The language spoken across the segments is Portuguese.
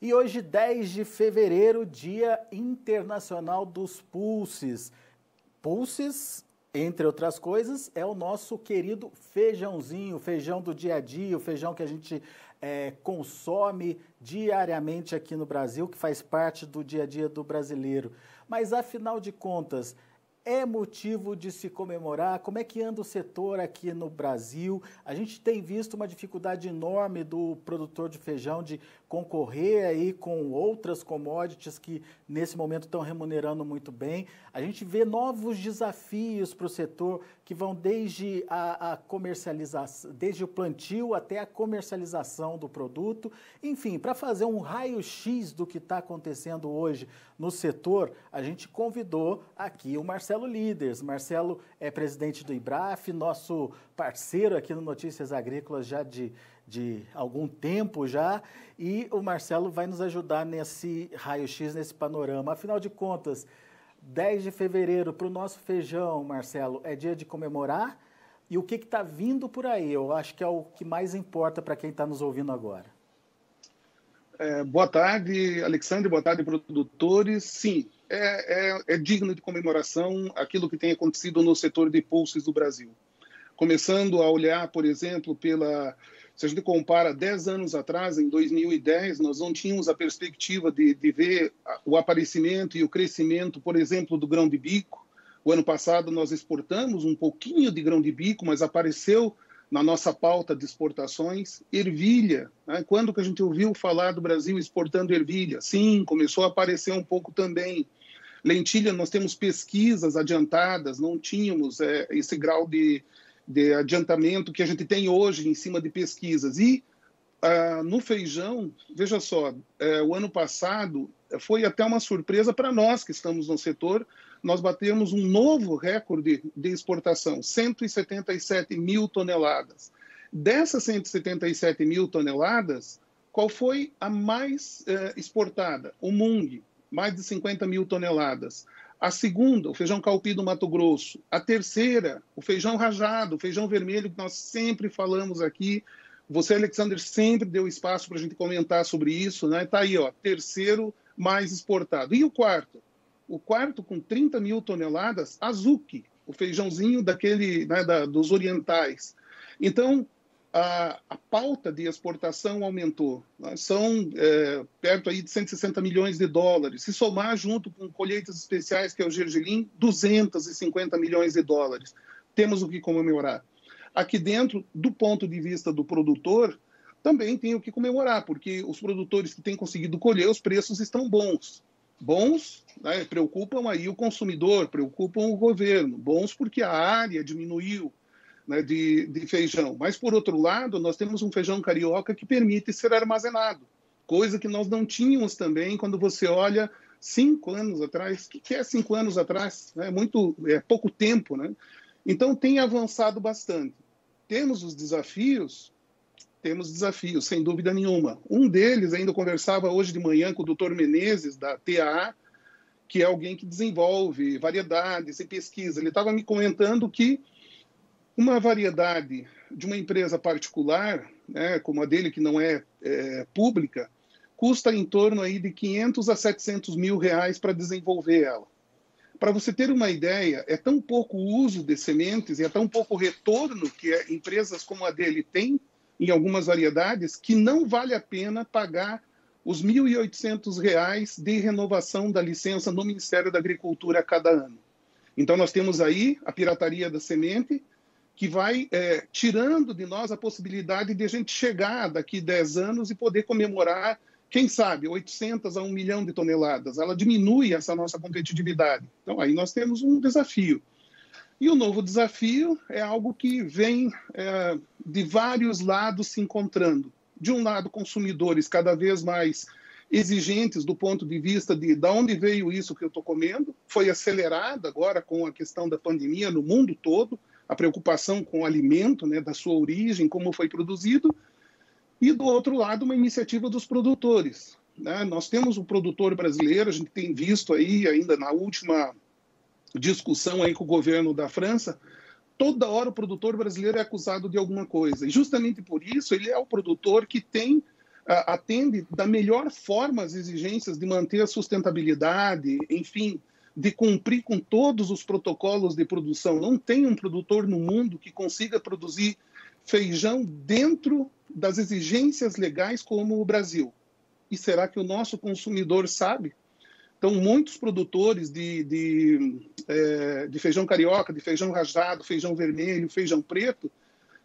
E hoje, 10 de fevereiro, Dia Internacional dos Pulses. Pulses, entre outras coisas, é o nosso querido feijãozinho, o feijão do dia a dia, o feijão que a gente consome diariamente aqui no Brasil, que faz parte do dia a dia do brasileiro. Mas, afinal de contas, é motivo de se comemorar? Como é que anda o setor aqui no Brasil? A gente tem visto uma dificuldade enorme do produtor de feijão de concorrer aí com outras commodities que nesse momento estão remunerando muito bem. A gente vê novos desafios para o setor que vão desde a comercialização, desde o plantio até a comercialização do produto. Enfim, para fazer um raio-x do que está acontecendo hoje no setor, a gente convidou aqui o Marcelo Líderes. Marcelo é presidente do IBRAF, nosso parceiro aqui no Notícias Agrícolas já de algum tempo já, e o Marcelo vai nos ajudar nesse raio-x, nesse panorama. Afinal de contas, 10 de fevereiro para o nosso feijão, Marcelo, é dia de comemorar? E o que está vindo por aí? Eu acho que é o que mais importa para quem está nos ouvindo agora. Boa tarde, Alexandre, boa tarde, produtores. Sim, é digno de comemoração aquilo que tem acontecido no setor de pulses do Brasil. Começando a olhar, por exemplo, se a gente compara 10 anos atrás, em 2010, nós não tínhamos a perspectiva de ver o aparecimento e o crescimento, por exemplo, do grão de bico. O ano passado nós exportamos um pouquinho de grão de bico, mas apareceu na nossa pauta de exportações ervilha. Né? Quando que a gente ouviu falar do Brasil exportando ervilha? Sim, começou a aparecer um pouco também. Lentilha, nós temos pesquisas adiantadas, não tínhamos esse grau de adiantamento que a gente tem hoje em cima de pesquisas. E no feijão, veja só, o ano passado foi até uma surpresa para nós que estamos no setor. Nós batemos um novo recorde de exportação, 177 mil toneladas. Dessas 177 mil toneladas, qual foi a mais exportada? O Mung, mais de 50 mil toneladas. A segunda, o feijão calpi do Mato Grosso. A terceira, o feijão rajado, o feijão vermelho, que nós sempre falamos aqui. Você, Alexandre, sempre deu espaço para a gente comentar sobre isso, né? Está aí, ó, terceiro mais exportado. E o quarto? O quarto, com 30 mil toneladas, Azuki, o feijãozinho daquele, né, dos orientais. Então, a pauta de exportação aumentou. Né? São perto aí de 160 milhões de dólares. Se somar junto com colheitas especiais, que é o gergelim, 250 milhões de dólares. Temos o que comemorar. Aqui dentro, do ponto de vista do produtor, também tem o que comemorar, porque os produtores que têm conseguido colher, os preços estão bons. Bons, né, preocupam aí o consumidor, preocupam o governo. Bons porque a área diminuiu, né, de feijão. Mas, por outro lado, nós temos um feijão carioca que permite ser armazenado, coisa que nós não tínhamos também quando você olha 5 anos atrás. O que é 5 anos atrás? É pouco tempo, né? Então, tem avançado bastante. Temos desafios, sem dúvida nenhuma. Um deles, ainda conversava hoje de manhã com o Dr. Menezes, da TAA, que é alguém que desenvolve variedades e pesquisa. Ele estava me comentando que uma variedade de uma empresa particular, né, como a dele, que não é pública, custa em torno aí de 500 a 700 mil reais para desenvolver ela. Para você ter uma ideia, é tão pouco uso de sementes e é tão pouco retorno que empresas como a dele têm em algumas variedades, que não vale a pena pagar os R$ 1.800 de renovação da licença no Ministério da Agricultura a cada ano. Então, nós temos aí a pirataria da semente, que vai tirando de nós a possibilidade de a gente chegar daqui 10 anos e poder comemorar, quem sabe, 800 a 1 milhão de toneladas. Ela diminui essa nossa competitividade. Então, aí nós temos um desafio. E o novo desafio é algo que vem de vários lados se encontrando. De um lado, consumidores cada vez mais exigentes do ponto de vista de onde veio isso que eu estou comendo. Foi acelerada agora com a questão da pandemia no mundo todo, a preocupação com o alimento, né, da sua origem, como foi produzido. E, do outro lado, uma iniciativa dos produtores. Né? Nós temos o produtor brasileiro, a gente tem visto aí, ainda na última discussão aí com o governo da França, toda hora o produtor brasileiro é acusado de alguma coisa. E justamente por isso ele é o produtor que tem atende da melhor forma às exigências de manter a sustentabilidade, enfim, de cumprir com todos os protocolos de produção. Não tem um produtor no mundo que consiga produzir feijão dentro das exigências legais como o Brasil. E será que o nosso consumidor sabe? Então, muitos produtores de feijão carioca, de feijão rajado, feijão vermelho, feijão preto,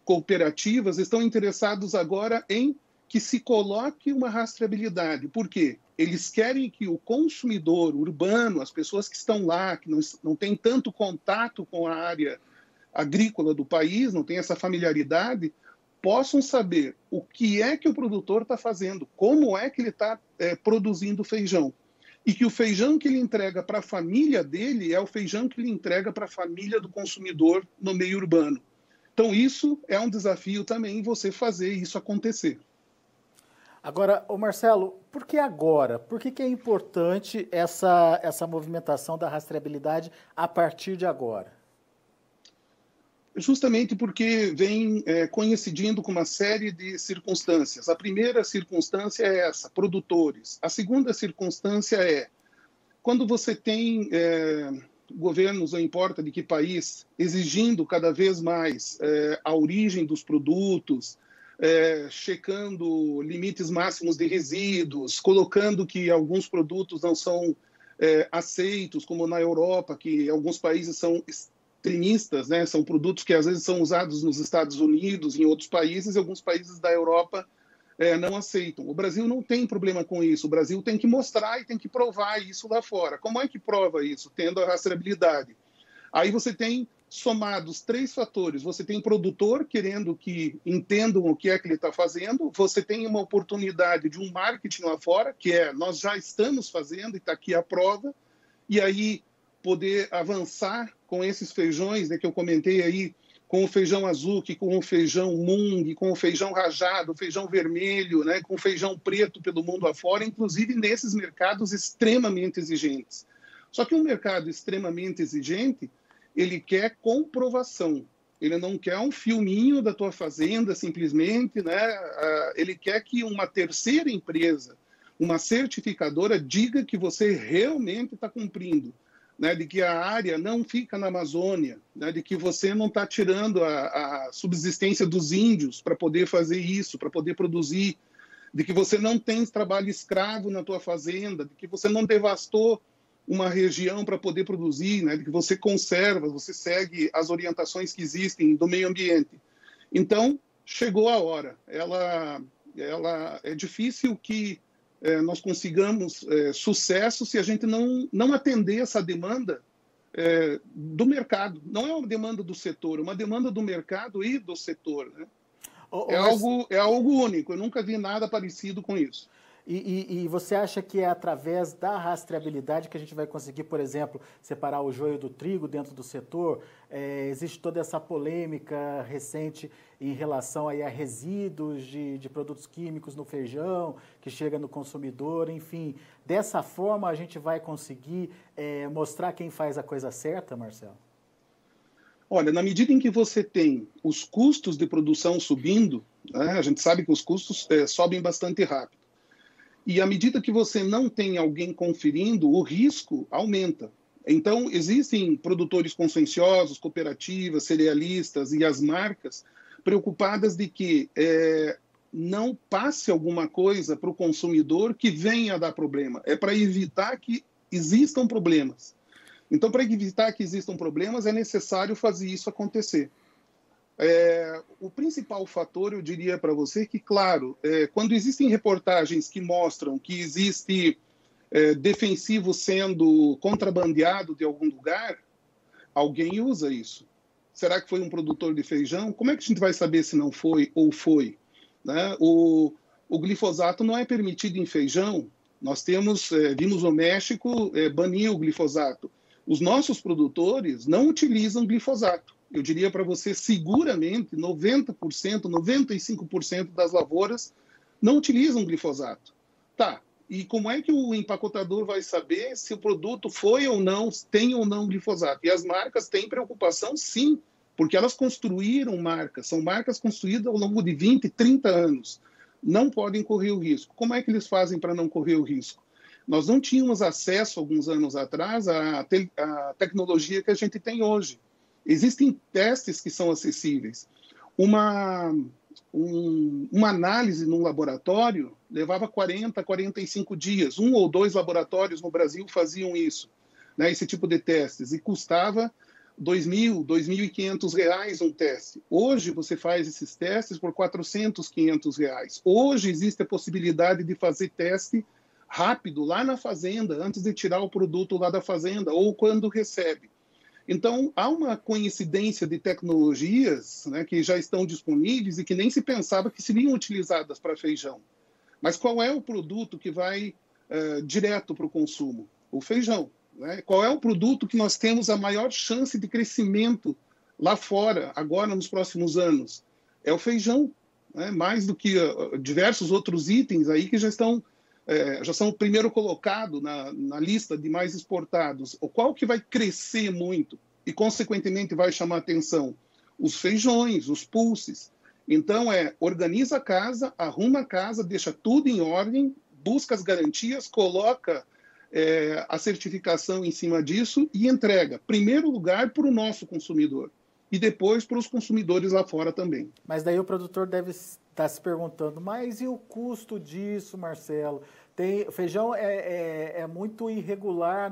cooperativas, estão interessados agora em que se coloque uma rastreabilidade. Por quê? Eles querem que o consumidor urbano, as pessoas que estão lá, que não têm tanto contato com a área agrícola do país, não têm essa familiaridade, possam saber o que é que o produtor está fazendo, como é que ele está produzindo feijão. E que o feijão que ele entrega para a família dele é o feijão que ele entrega para a família do consumidor no meio urbano. Então, isso é um desafio também, você fazer isso acontecer. Agora, ô Marcelo, por que agora? Por que é importante essa movimentação da rastreabilidade a partir de agora? Justamente porque vem coincidindo com uma série de circunstâncias. A primeira circunstância é essa, produtores. A segunda circunstância é quando você tem governos, não importa de que país, exigindo cada vez mais a origem dos produtos, checando limites máximos de resíduos, colocando que alguns produtos não são aceitos, como na Europa, que alguns países são extremistas, né? São produtos que às vezes são usados nos Estados Unidos, em outros países, e alguns países da Europa não aceitam. O Brasil não tem problema com isso. O Brasil tem que mostrar e tem que provar isso lá fora. Como é que prova isso? Tendo a rastreabilidade. Aí você tem somados 3 fatores. Você tem produtor querendo que entendam o que é que ele está fazendo. Você tem uma oportunidade de um marketing lá fora, que nós já estamos fazendo e está aqui a prova. E aí poder avançar com esses feijões, né, que eu comentei aí, com o feijão azuki, com o feijão mung, com o feijão rajado, feijão vermelho, né, com o feijão preto pelo mundo afora, inclusive nesses mercados extremamente exigentes. Só que um mercado extremamente exigente, ele quer comprovação. Ele não quer um filminho da tua fazenda, simplesmente, né? Ele quer que uma terceira empresa, uma certificadora, diga que você realmente está cumprindo. Né, de que a área não fica na Amazônia, né, de que você não está tirando a subsistência dos índios para poder fazer isso, para poder produzir, de que você não tem trabalho escravo na tua fazenda, de que você não devastou uma região para poder produzir, né, de que você conserva, você segue as orientações que existem do meio ambiente. Então, chegou a hora. É difícil que nós consigamos sucesso se a gente não atender essa demanda do mercado. Não é uma demanda do setor, é uma demanda do mercado e do setor. Né? É algo único, eu nunca vi nada parecido com isso. E você acha que é através da rastreabilidade que a gente vai conseguir, por exemplo, separar o joio do trigo dentro do setor? Existe toda essa polêmica recente em relação aí a resíduos de produtos químicos no feijão, que chega no consumidor, enfim. Dessa forma a gente vai conseguir mostrar quem faz a coisa certa, Marcelo? Olha, na medida em que você tem os custos de produção subindo, né, a gente sabe que os custos sobem bastante rápido. E à medida que você não tem alguém conferindo, o risco aumenta. Então, existem produtores conscienciosos, cooperativas, cerealistas e as marcas preocupadas de que não passe alguma coisa para o consumidor que venha a dar problema. É para evitar que existam problemas. Então, para evitar que existam problemas, é necessário fazer isso acontecer. O principal fator, eu diria para você que, claro, quando existem reportagens que mostram que existe defensivo sendo contrabandeado de algum lugar, alguém usa isso. Será que foi um produtor de feijão? Como é que a gente vai saber se não foi ou foi? Né? O glifosato não é permitido em feijão. Nós vimos no México banir o glifosato. Os nossos produtores não utilizam glifosato. Eu diria para você, seguramente, 90%, 95% das lavouras não utilizam glifosato. Tá, e como é que o empacotador vai saber se o produto foi ou não, tem ou não glifosato? E as marcas têm preocupação, sim, porque elas construíram marcas, são marcas construídas ao longo de 20, 30 anos. não podem correr o risco. Como é que eles fazem para não correr o risco? Nós não tínhamos acesso, alguns anos atrás, à tecnologia que a gente tem hoje. Existem testes que são acessíveis. Uma análise num laboratório levava 40, 45 dias. 1 ou 2 laboratórios no Brasil faziam isso, né, esse tipo de testes, e custava R$ 2.000, R$ 2.500 um teste. Hoje você faz esses testes por R$ 400, R$ 500. Hoje existe a possibilidade de fazer teste rápido lá na fazenda, antes de tirar o produto lá da fazenda, ou quando recebe. Então, há uma coincidência de tecnologias, né, que já estão disponíveis e que nem se pensava que seriam utilizadas para feijão. Mas qual é o produto que vai direto para o consumo? O feijão. Né? Qual é o produto que nós temos a maior chance de crescimento lá fora, agora nos próximos anos? É o feijão, né? Mais do que diversos outros itens aí que já são o primeiro colocado na lista de mais exportados. Qual que vai crescer muito e, consequentemente, vai chamar atenção? Os feijões, os pulses. Então, organiza a casa, arruma a casa, deixa tudo em ordem, busca as garantias, coloca a certificação em cima disso e entrega, primeiro lugar, para o nosso consumidor e depois para os consumidores lá fora também. Mas daí o produtor deve estar se perguntando, mas e o custo disso, Marcelo? Feijão é muito irregular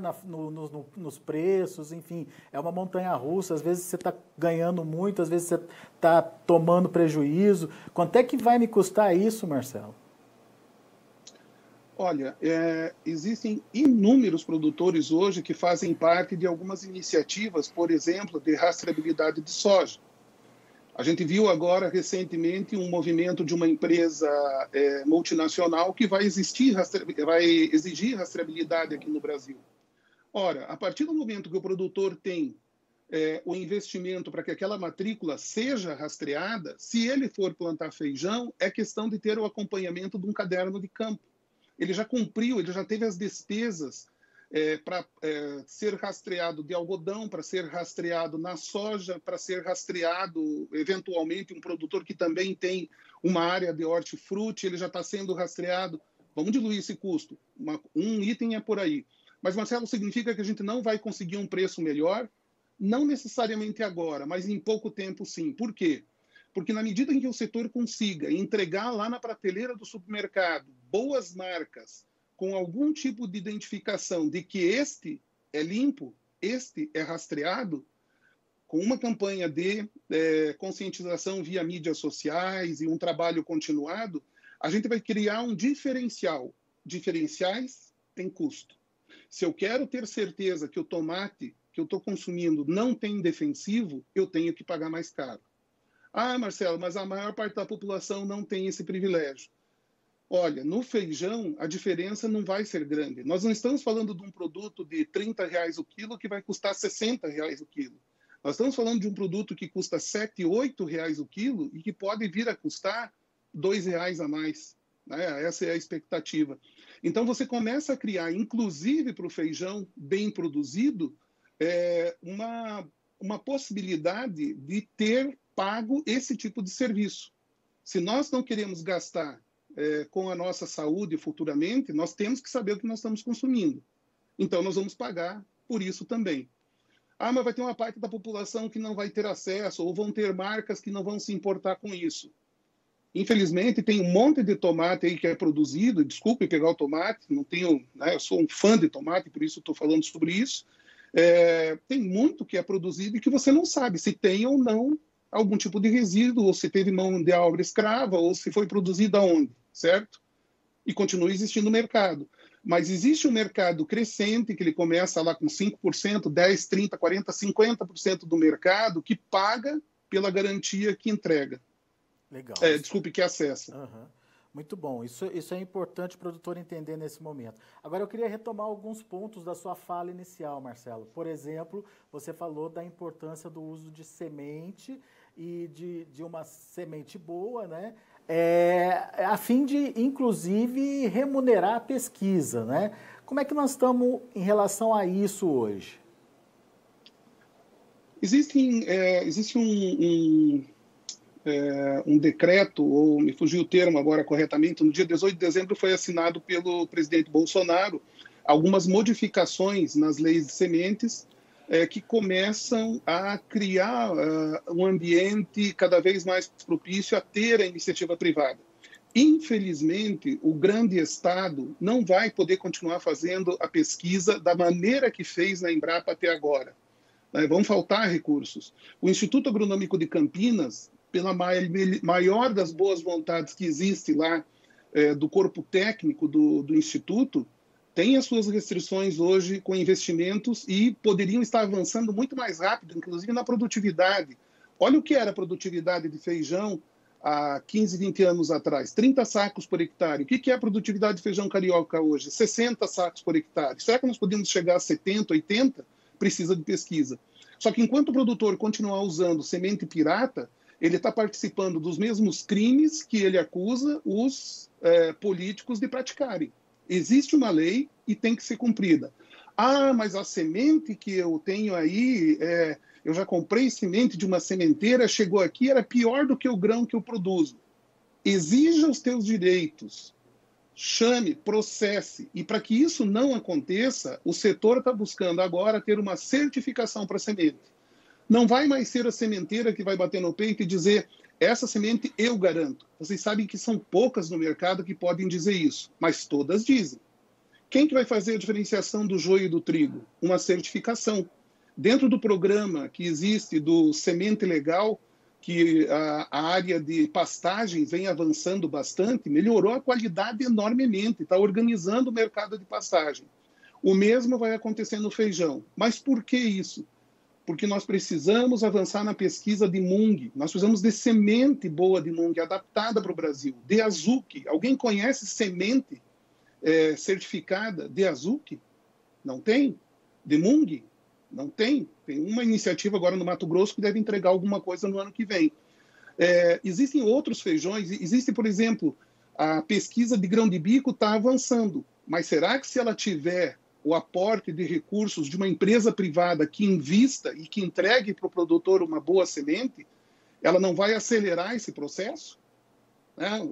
nos preços, enfim, é uma montanha-russa, às vezes você está ganhando muito, às vezes você está tomando prejuízo. Quanto é que vai me custar isso, Marcelo? Olha, existem inúmeros produtores hoje que fazem parte de algumas iniciativas, por exemplo, de rastreabilidade de soja. A gente viu agora, recentemente, um movimento de uma empresa multinacional que vai exigir rastreabilidade aqui no Brasil. Ora, a partir do momento que o produtor tem o investimento para que aquela matrícula seja rastreada, se ele for plantar feijão, é questão de ter o acompanhamento de um caderno de campo. Ele já cumpriu, ele já teve as despesas para ser rastreado de algodão, para ser rastreado na soja, para ser rastreado, eventualmente, um produtor que também tem uma área de hortifruti, ele já está sendo rastreado. Vamos diluir esse custo. Um item é por aí. Mas, Marcelo, significa que a gente não vai conseguir um preço melhor? Não necessariamente agora, mas em pouco tempo, sim. Por quê? Porque na medida em que o setor consiga entregar lá na prateleira do supermercado boas marcas, com algum tipo de identificação de que este é limpo, este é rastreado, com uma campanha de conscientização via mídias sociais e um trabalho continuado, a gente vai criar um diferencial. Diferenciais têm custo. Se eu quero ter certeza que o tomate que eu estou consumindo não tem defensivo, eu tenho que pagar mais caro. Ah, Marcelo, mas a maior parte da população não tem esse privilégio. Olha, no feijão, a diferença não vai ser grande. Nós não estamos falando de um produto de R$ 30 o quilo que vai custar R$ 60 o quilo. Nós estamos falando de um produto que custa R$ 7, R$ 8 o quilo e que pode vir a custar R$ 2 a mais. Né? Essa é a expectativa. Então, você começa a criar, inclusive para o feijão bem produzido, uma possibilidade de ter pago esse tipo de serviço. Se nós não queremos gastar com a nossa saúde futuramente, nós temos que saber o que nós estamos consumindo. Então, nós vamos pagar por isso também. Ah, mas vai ter uma parte da população que não vai ter acesso, ou vão ter marcas que não vão se importar com isso. Infelizmente, tem um monte de tomate aí que é produzido, desculpe pegar o tomate, não tenho, né, eu sou um fã de tomate, por isso estou falando sobre isso. Tem muito que é produzido e que você não sabe se tem ou não algum tipo de resíduo, ou se teve mão de obra escrava, ou se foi produzido aonde, certo? E continua existindo mercado. Mas existe um mercado crescente, que ele começa lá com 5%, 10%, 30%, 40%, 50% do mercado, que paga pela garantia que entrega. Legal. Desculpe, que acessa. Uhum. Muito bom. Isso é importante o produtor entender nesse momento. Agora, eu queria retomar alguns pontos da sua fala inicial, Marcelo. Por exemplo, você falou da importância do uso de semente e de uma semente boa, né? A fim de, inclusive, remunerar a pesquisa, né? Como é que nós estamos em relação a isso hoje? Existe um decreto, ou me fugiu o termo agora corretamente, no dia 18 de dezembro foi assinado pelo presidente Bolsonaro algumas modificações nas leis de sementes que começam a criar um ambiente cada vez mais propício a ter a iniciativa privada. Infelizmente, o grande Estado não vai poder continuar fazendo a pesquisa da maneira que fez na Embrapa até agora. Vão faltar recursos. O Instituto Agronômico de Campinas, pela maior das boas vontades que existe lá, do corpo técnico do Instituto, tem as suas restrições hoje com investimentos e poderiam estar avançando muito mais rápido, inclusive na produtividade. Olha o que era a produtividade de feijão há 15, 20 anos atrás, 30 sacos por hectare. O que é a produtividade de feijão carioca hoje? 60 sacos por hectare. Será que nós podemos chegar a 70, 80? Precisa de pesquisa. Só que enquanto o produtor continuar usando semente pirata, ele está participando dos mesmos crimes que ele acusa os políticos de praticarem. Existe uma lei e tem que ser cumprida. Ah, mas a semente que eu tenho aí, eu já comprei semente de uma sementeira, chegou aqui, era pior do que o grão que eu produzo. Exija os teus direitos. Chame, processe. E para que isso não aconteça, o setor está buscando agora ter uma certificação para semente. Não vai mais ser a sementeira que vai bater no peito e dizer essa semente eu garanto. Vocês sabem que são poucas no mercado que podem dizer isso, mas todas dizem. Quem que vai fazer a diferenciação do joio e do trigo? Uma certificação. Dentro do programa que existe do Semente Legal, que a área de pastagem vem avançando bastante, melhorou a qualidade enormemente, está organizando o mercado de pastagem. O mesmo vai acontecer no feijão. Mas por que isso? Porque nós precisamos avançar na pesquisa de Mung, nós precisamos de semente boa de Mung, adaptada para o Brasil, de Azuki. Alguém conhece semente certificada de Azuki? Não tem? De Mung? Não tem. Tem uma iniciativa agora no Mato Grosso que deve entregar alguma coisa no ano que vem. Existem outros feijões, existe, por exemplo, a pesquisa de grão de bico está avançando, mas será que se ela tiver o aporte de recursos de uma empresa privada que invista e que entregue para o produtor uma boa semente, ela não vai acelerar esse processo?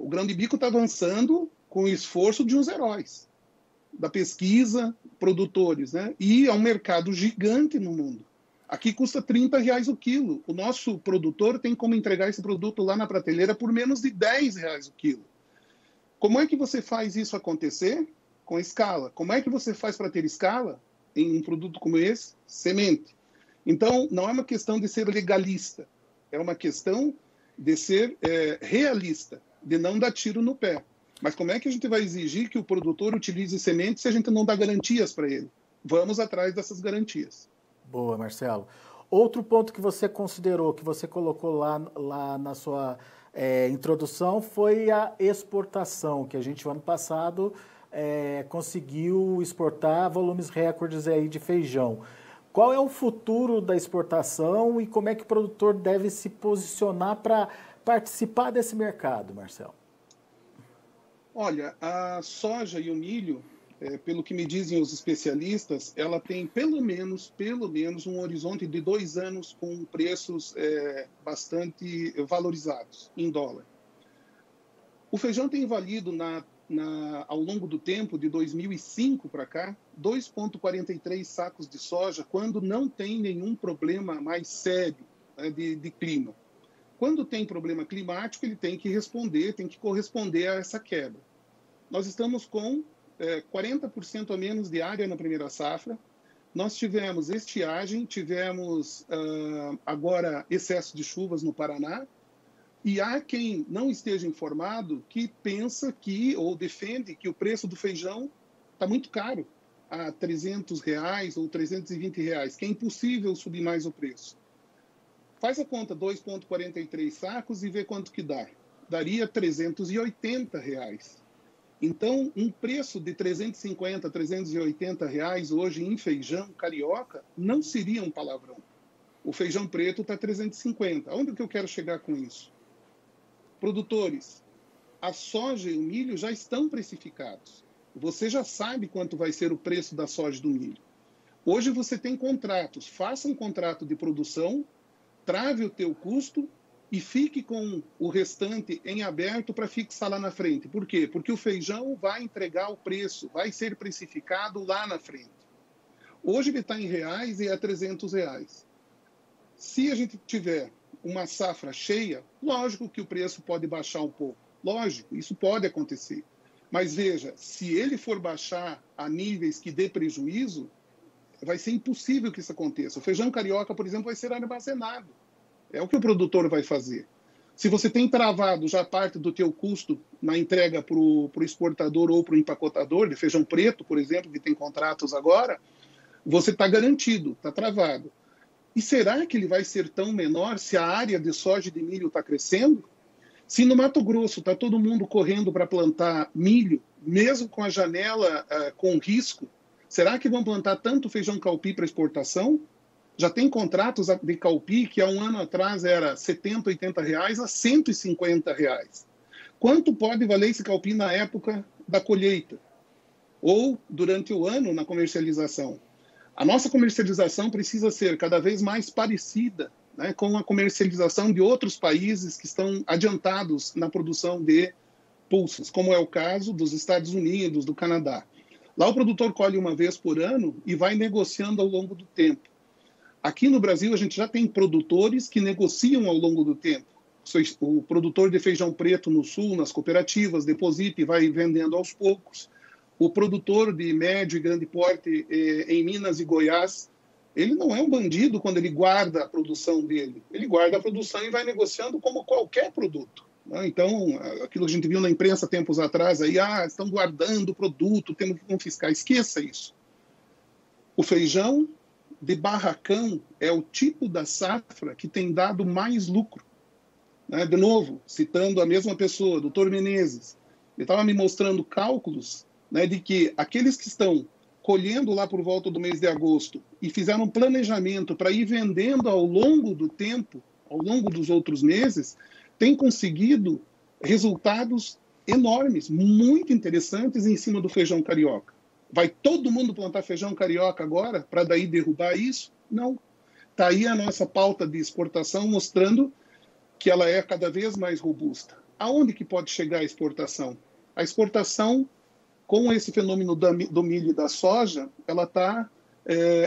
O grão de bico está avançando com o esforço de uns heróis, da pesquisa, produtores, e é um mercado gigante no mundo. Aqui custa R$30 o quilo. O nosso produtor tem como entregar esse produto lá na prateleira por menos de R$10 o quilo. Como é que você faz isso acontecer? Com escala. Como é que você faz para ter escala em um produto como esse? Semente. Então, não é uma questão de ser legalista, é uma questão de ser realista, de não dar tiro no pé. Mas como é que a gente vai exigir que o produtor utilize semente se a gente não dá garantias para ele? Vamos atrás dessas garantias. Boa, Marcelo. Outro ponto que você considerou, que você colocou lá na sua introdução, foi a exportação, que a gente, no ano passado, conseguiu exportar volumes recordes aí de feijão. Qual é o futuro da exportação e como é que o produtor deve se posicionar para participar desse mercado, Marcelo? Olha, a soja e o milho, pelo que me dizem os especialistas, ela tem pelo menos um horizonte de 2 anos com preços bastante valorizados em dólar. O feijão tem valido ao longo do tempo, de 2005 para cá, 2,43 sacos de soja, quando não tem nenhum problema mais sério de clima. Quando tem problema climático, ele tem que corresponder a essa quebra. Nós estamos com 40% a menos de área na primeira safra. Nós tivemos estiagem, tivemos agora excesso de chuvas no Paraná, e há quem não esteja informado que pensa ou defende que o preço do feijão está muito caro, a R$300 ou R$320, que é impossível subir mais o preço. Faz a conta, 2,43 sacos e vê quanto que dá. Daria R$380. Então, um preço de R$350, R$380 hoje em feijão carioca não seria um palavrão. O feijão preto está R$350. Onde que eu quero chegar com isso? Produtores, a soja e o milho já estão precificados. Você já sabe quanto vai ser o preço da soja e do milho. Hoje você tem contratos. Faça um contrato de produção, trave o teu custo e fique com o restante em aberto para fixar lá na frente. Por quê? Porque o feijão vai entregar o preço, vai ser precificado lá na frente. Hoje ele está em reais e é R$ 300. Se a gente tiver uma safra cheia, lógico que o preço pode baixar um pouco. Lógico, isso pode acontecer. Mas veja, se ele for baixar a níveis que dê prejuízo, vai ser impossível que isso aconteça. O feijão carioca, por exemplo, vai ser armazenado. É o que o produtor vai fazer. Se você tem travado já parte do teu custo na entrega para o exportador ou para o empacotador, de feijão preto, por exemplo, que tem contratos agora, você está garantido, está travado. E será que ele vai ser tão menor se a área de soja e de milho está crescendo? Se no Mato Grosso está todo mundo correndo para plantar milho, mesmo com a janela com risco, será que vão plantar tanto feijão calpi para exportação? Já tem contratos de calpi que há um ano atrás era R$70, R$80 a R$150. Quanto pode valer esse calpi na época da colheita? Ou durante o ano na comercialização? A nossa comercialização precisa ser cada vez mais parecida, né, com a comercialização de outros países que estão adiantados na produção de pulses, como é o caso dos Estados Unidos, do Canadá. Lá o produtor colhe uma vez por ano e vai negociando ao longo do tempo. Aqui no Brasil, a gente já tem produtores que negociam ao longo do tempo. O produtor de feijão preto no sul, nas cooperativas, deposita e vai vendendo aos poucos. O produtor de médio e grande porte em Minas e Goiás, ele não é um bandido quando ele guarda a produção dele. Ele guarda a produção e vai negociando como qualquer produto. Então, aquilo que a gente viu na imprensa tempos atrás, aí, estão guardando o produto, temos que confiscar. Esqueça isso. O feijão de barracão é o tipo da safra que tem dado mais lucro. De novo, citando a mesma pessoa, doutor Menezes, ele estava me mostrando cálculos de que aqueles que estão colhendo lá por volta do mês de agosto e fizeram um planejamento para ir vendendo ao longo do tempo, ao longo dos outros meses, têm conseguido resultados enormes, muito interessantes em cima do feijão carioca. Vai todo mundo plantar feijão carioca agora para daí derrubar isso? Não. Está aí a nossa pauta de exportação mostrando que ela é cada vez mais robusta. Aonde que pode chegar a exportação? A exportação, com esse fenômeno do milho e da soja, ela está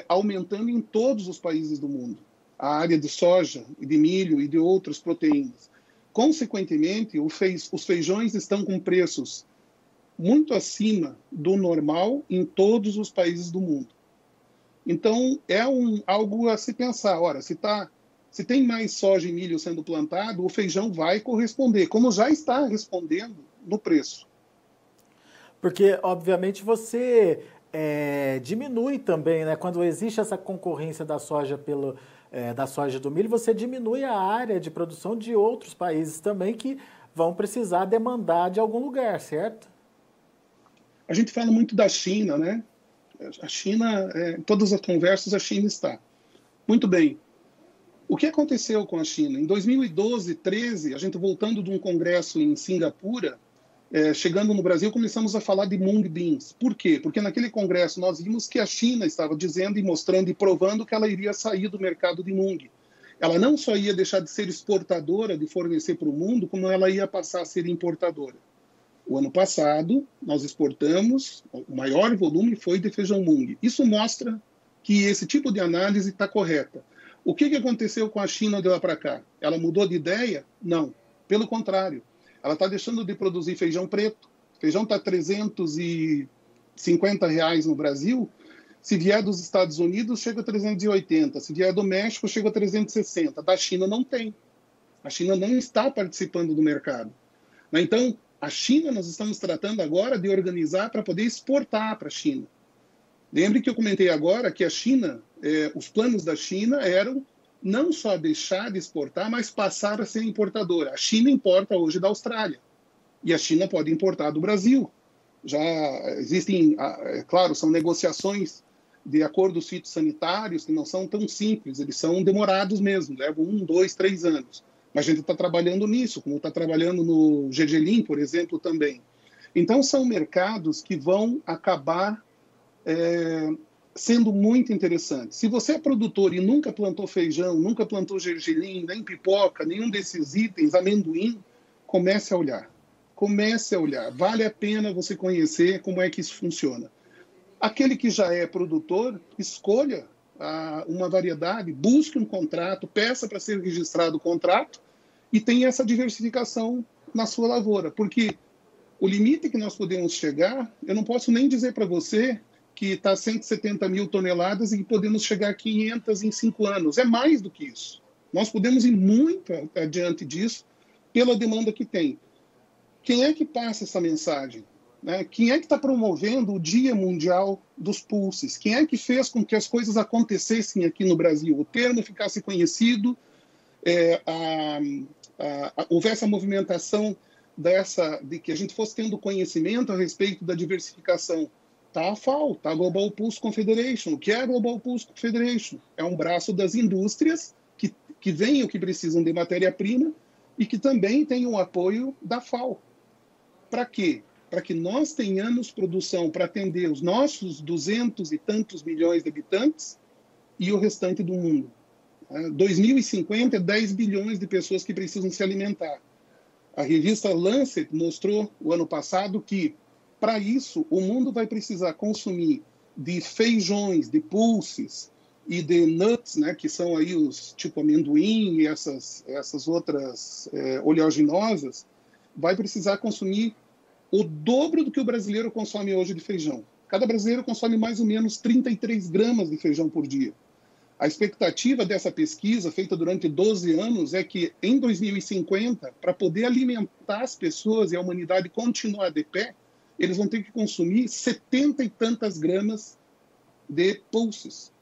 aumentando em todos os países do mundo. A área de soja, e de milho e de outras proteínas. Consequentemente, os feijões estão com preços muito acima do normal em todos os países do mundo. Então, é algo a se pensar. Ora, se tem mais soja e milho sendo plantado, o feijão vai corresponder, como já está respondendo no preço. Porque, obviamente, você diminui também, né? Quando existe essa concorrência da soja da soja e do milho, você diminui a área de produção de outros países também que vão precisar demandar de algum lugar, certo? A gente fala muito da China, né? A China, em todas as conversas, a China está. Muito bem. O que aconteceu com a China? Em 2012, 13, a gente voltando de um congresso em Singapura, chegando no Brasil, começamos a falar de mung beans. Por quê? Porque naquele congresso nós vimos que a China estava dizendo e mostrando e provando que ela iria sair do mercado de mung. Ela não só ia deixar de ser exportadora, de fornecer para o mundo, como ela ia passar a ser importadora. O ano passado, nós exportamos, o maior volume foi de feijão mung. Isso mostra que esse tipo de análise está correta. O que aconteceu com a China de lá para cá? Ela mudou de ideia? Não. Pelo contrário. Ela está deixando de produzir feijão preto. O feijão está R$350 no Brasil. Se vier dos Estados Unidos, chega a 380. Se vier do México, chega a 360. Da China não tem. A China não está participando do mercado. Então, a China nós estamos tratando agora de organizar para poder exportar para a China. Lembre que eu comentei agora que a China, os planos da China eram não só deixar de exportar, mas passar a ser importadora. A China importa hoje da Austrália e a China pode importar do Brasil. Já existem, claro, são negociações de acordos fitossanitários que não são tão simples, eles são demorados mesmo, levam 1, 2, 3 anos. Mas a gente está trabalhando nisso, como está trabalhando no gergelim, por exemplo, também. Então, são mercados que vão acabar sendo muito interessante. Se você é produtor e nunca plantou feijão, nunca plantou gergelim, nem pipoca, nenhum desses itens, amendoim, comece a olhar. Comece a olhar. Vale a pena você conhecer como é que isso funciona. Aquele que já é produtor, escolha uma variedade, busque um contrato, peça para ser registrado o contrato e tenha essa diversificação na sua lavoura. Porque o limite que nós podemos chegar, eu não posso nem dizer para você que está 170 mil toneladas e que podemos chegar a 500 em 5 anos. É mais do que isso. Nós podemos ir muito adiante disso pela demanda que tem. Quem é que passa essa mensagem? Né? Quem é que está promovendo o Dia Mundial dos Pulses? Quem é que fez com que as coisas acontecessem aqui no Brasil? O termo ficasse conhecido, houvesse a movimentação de que a gente fosse tendo conhecimento a respeito da diversificação. Está a FAO, está a Global Pulse Confederation. O que é a Global Pulse Confederation? É um braço das indústrias que veem o que precisam de matéria-prima e que também tem o apoio da FAO. Para quê? Para que nós tenhamos produção para atender os nossos 200 e tantos milhões de habitantes e o restante do mundo. 2050 é 10 bilhões de pessoas que precisam se alimentar. A revista Lancet mostrou o ano passado que, para isso, o mundo vai precisar consumir de feijões, de pulses e de nuts, né, que são aí os tipo amendoim e essas outras oleaginosas, vai precisar consumir o dobro do que o brasileiro consome hoje de feijão. Cada brasileiro consome mais ou menos 33 gramas de feijão por dia. A expectativa dessa pesquisa, feita durante 12 anos, é que em 2050, para poder alimentar as pessoas e a humanidade continuar de pé, eles vão ter que consumir 70 e tantas gramas de pulses.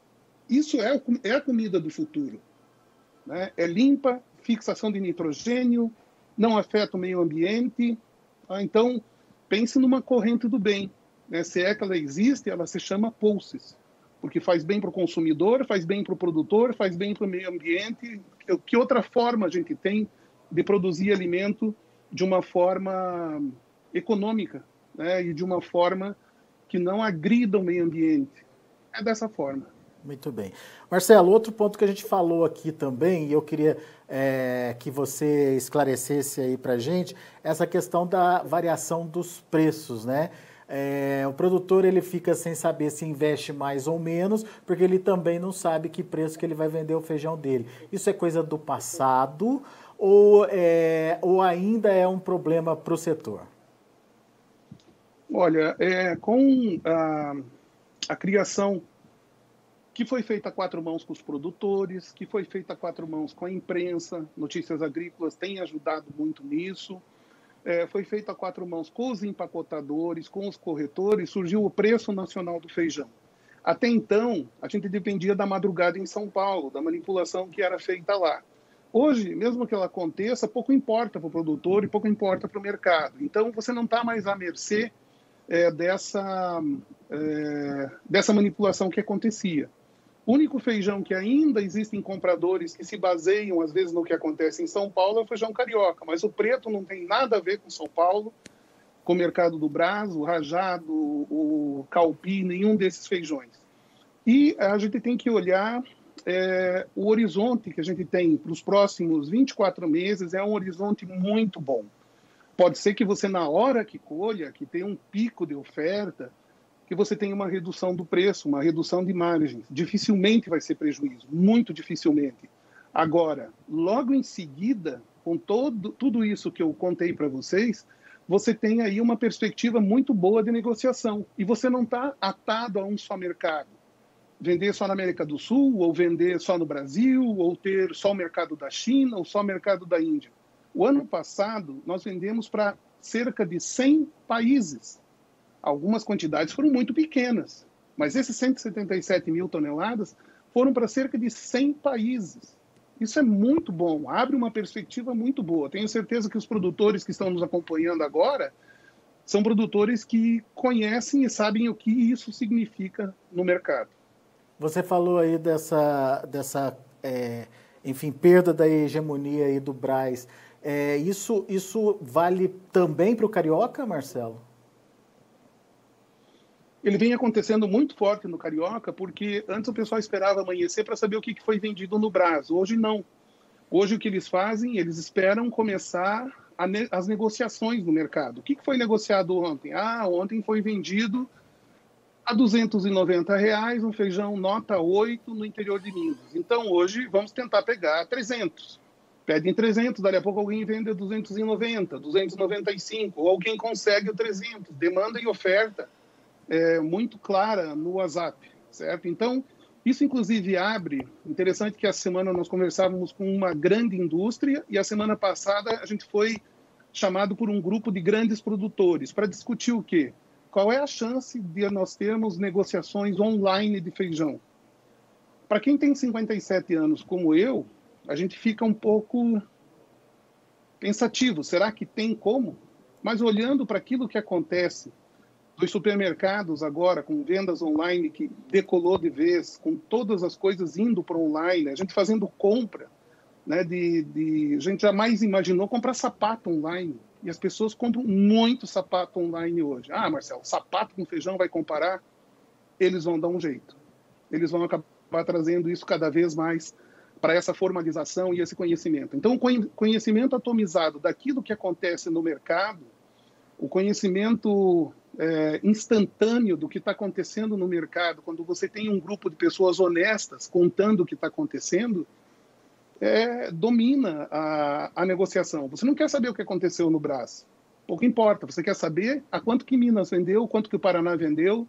Isso é a comida do futuro. Né? É limpa, fixação de nitrogênio, não afeta o meio ambiente. Então, pense numa corrente do bem. Né? Se é que ela existe, ela se chama pulses. Porque faz bem para o consumidor, faz bem para o produtor, faz bem para o meio ambiente. Que outra forma a gente tem de produzir alimento de uma forma econômica, né? E de uma forma que não agrida o meio ambiente? É dessa forma. Muito bem. Marcelo, outro ponto que a gente falou aqui também, e eu queria que você esclarecesse aí para a gente, essa questão da variação dos preços, né? O produtor ele fica sem saber se investe mais ou menos, porque ele também não sabe que preço que ele vai vender o feijão dele. Isso é coisa do passado ou ainda é um problema para o setor? Olha, com a criação que foi feita a 4 mãos com os produtores, que foi feita a 4 mãos com a imprensa, Notícias Agrícolas tem ajudado muito nisso, foi feita a 4 mãos com os empacotadores, com os corretores, surgiu o preço nacional do feijão. Até então, a gente dependia da madrugada em São Paulo, da manipulação que era feita lá. Hoje, mesmo que ela aconteça, pouco importa para o produtor e pouco importa para o mercado. Então, você não está mais à mercê dessa manipulação que acontecia. O único feijão que ainda existem compradores que se baseiam, às vezes, no que acontece em São Paulo é o feijão carioca, mas o preto não tem nada a ver com São Paulo, com o mercado do Brás, o rajado, o calpi, nenhum desses feijões. E a gente tem que olhar o horizonte que a gente tem para os próximos 24 meses, é um horizonte muito bom. Pode ser que você, na hora que colha, que tem um pico de oferta, que você tenha uma redução do preço, uma redução de margens. Dificilmente vai ser prejuízo, muito dificilmente. Agora, logo em seguida, com tudo isso que eu contei para vocês, você tem aí uma perspectiva muito boa de negociação. E você não está atado a um só mercado. Vender só na América do Sul, ou vender só no Brasil, ou ter só o mercado da China, ou só o mercado da Índia. O ano passado, nós vendemos para cerca de 100 países. Algumas quantidades foram muito pequenas, mas esses 177 mil toneladas foram para cerca de 100 países. Isso é muito bom, abre uma perspectiva muito boa. Tenho certeza que os produtores que estão nos acompanhando agora são produtores que conhecem e sabem o que isso significa no mercado. Você falou aí dessa enfim, perda da hegemonia aí do Brás. Isso vale também para o carioca, Marcelo? ele vem acontecendo muito forte no Carioca, porque antes o pessoal esperava amanhecer para saber o que foi vendido no Brás. Hoje não. Hoje o que eles fazem? Eles esperam começar as negociações no mercado. O que foi negociado ontem? Ontem foi vendido a R$ 290 um feijão nota 8 no interior de Minas. Então hoje vamos tentar pegar 300. Pedem 300, dali a pouco alguém vende a 290, 295, ou alguém consegue o 300. Demanda e oferta muito clara no WhatsApp, certo? Então, isso inclusive abre, interessante que essa semana nós conversávamos com uma grande indústria e a semana passada a gente foi chamado por um grupo de grandes produtores para discutir o quê? Qual é a chance de nós termos negociações online de feijão? Para quem tem 57 anos como eu, a gente fica um pouco pensativo. Será que tem como? Mas olhando para aquilo que acontece dos supermercados agora, com vendas online que decolou de vez, com todas as coisas indo para online, a gente fazendo compra, né, a gente jamais imaginou comprar sapato online. E as pessoas compram muito sapato online hoje. Marcelo, sapato com feijão vai comparar? Eles vão dar um jeito. Eles vão acabar trazendo isso cada vez mais para essa formalização e esse conhecimento. Então, o conhecimento atomizado daquilo que acontece no mercado, o conhecimento instantâneo do que está acontecendo no mercado, quando você tem um grupo de pessoas honestas contando o que está acontecendo, domina a negociação. Você não quer saber o que aconteceu no Brás. Pouco importa. Você quer saber a quanto que Minas vendeu, quanto que o Paraná vendeu,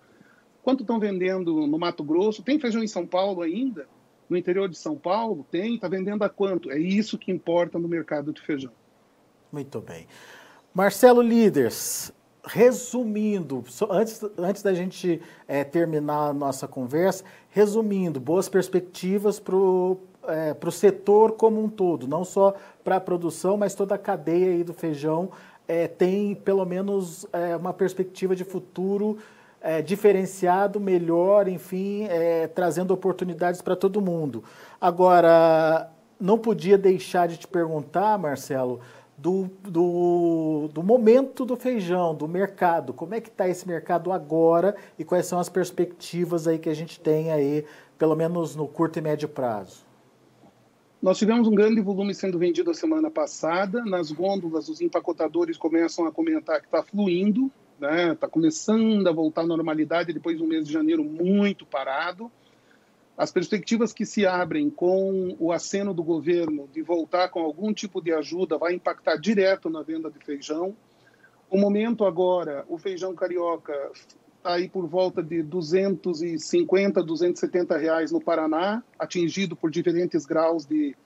quanto estão vendendo no Mato Grosso. Tem feijão em São Paulo ainda? No interior de São Paulo? Tem. Está vendendo a quanto? É isso que importa no mercado de feijão. Muito bem. Marcelo Líderes, resumindo, antes da gente terminar a nossa conversa, resumindo, boas perspectivas para o setor como um todo, não só para a produção, mas toda a cadeia aí do feijão tem pelo menos uma perspectiva de futuro diferenciado, melhor, enfim, trazendo oportunidades para todo mundo. Agora, não podia deixar de te perguntar, Marcelo, do momento do feijão, do mercado. Como é que está esse mercado agora e quais são as perspectivas aí que a gente tem aí, pelo menos no curto e médio prazo? Nós tivemos um grande volume sendo vendido a semana passada. Nas gôndolas, os empacotadores começam a comentar que está fluindo, né? Está começando a voltar à normalidade depois de um mês de janeiro muito parado. As perspectivas que se abrem com o aceno do governo de voltar com algum tipo de ajuda vai impactar direto na venda de feijão. O momento agora, o feijão carioca está aí por volta de R$ 250, R$ 270 no Paraná, atingido por diferentes graus de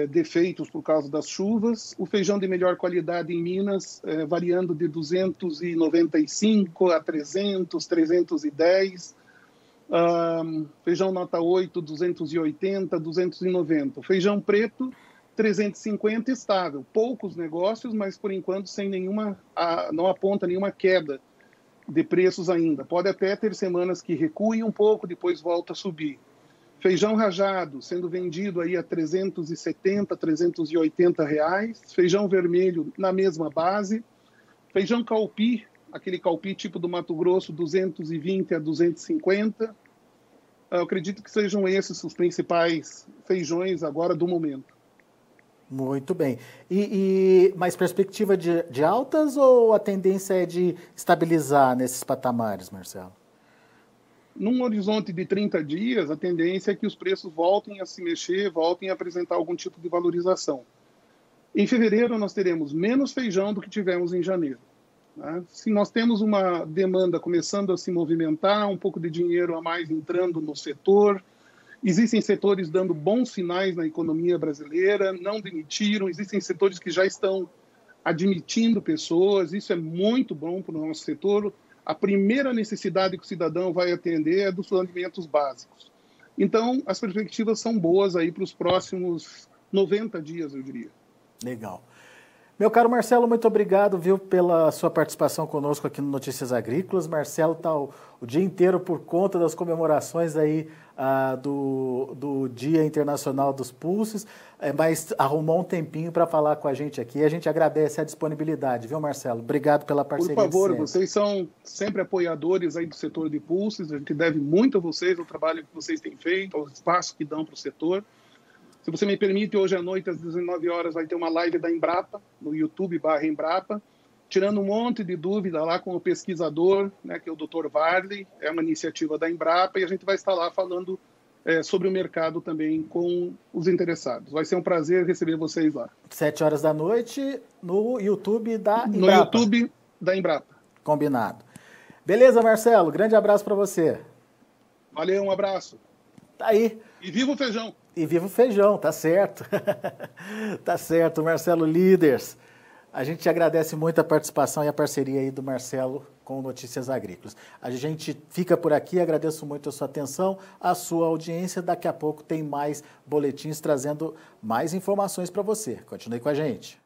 defeitos por causa das chuvas. O feijão de melhor qualidade em Minas, variando de 295 a 300, 310. Feijão nota 8, 280, 290. Feijão preto, 350 estável. Poucos negócios, mas por enquanto sem não aponta nenhuma queda de preços ainda. Pode até ter semanas que recuem um pouco, depois volta a subir. Feijão rajado sendo vendido aí a 370, 380 reais. Feijão vermelho na mesma base. Feijão calpi, aquele calpi tipo do Mato Grosso, 220 a 250. Eu acredito que sejam esses os principais feijões agora do momento. Muito bem. Mais perspectiva de altas ou a tendência é de estabilizar nesses patamares, Marcelo? Num horizonte de 30 dias, a tendência é que os preços voltem a se mexer, voltem a apresentar algum tipo de valorização. Em fevereiro, nós teremos menos feijão do que tivemos em janeiro. Se nós temos uma demanda começando a se movimentar, um pouco de dinheiro a mais entrando no setor, existem setores dando bons sinais na economia brasileira, não demitiram, existem setores que já estão admitindo pessoas, isso é muito bom para o nosso setor. A primeira necessidade que o cidadão vai atender é dos alimentos básicos. Então, as perspectivas são boas aí para os próximos 90 dias, eu diria. Legal. Meu caro Marcelo, muito obrigado, viu, pela sua participação conosco aqui no Notícias Agrícolas. Marcelo está o dia inteiro por conta das comemorações aí do Dia Internacional dos Pulses, mas arrumou um tempinho para falar com a gente aqui. A gente agradece a disponibilidade, viu, Marcelo? Obrigado pela parceria. Por favor, vocês são sempre apoiadores aí do setor de pulses. A gente deve muito a vocês, ao trabalho que vocês têm feito, ao espaço que dão para o setor. Se você me permite, hoje à noite, às 19 horas, vai ter uma live da Embrapa, no YouTube/Embrapa, tirando um monte de dúvida lá com o pesquisador, né, que é o Dr. Varley, é uma iniciativa da Embrapa, e a gente vai estar lá falando sobre o mercado também com os interessados. Vai ser um prazer receber vocês lá. 7 horas da noite, no YouTube da Embrapa. No YouTube da Embrapa. Combinado. Beleza, Marcelo? Grande abraço para você. Valeu, um abraço. Tá aí. E viva o feijão! E viva o feijão, tá certo. Tá certo, Marcelo Líderes. A gente agradece muito a participação e a parceria aí do Marcelo com Notícias Agrícolas. A gente fica por aqui, agradeço muito a sua atenção, a sua audiência. Daqui a pouco tem mais boletins trazendo mais informações para você. Continue com a gente.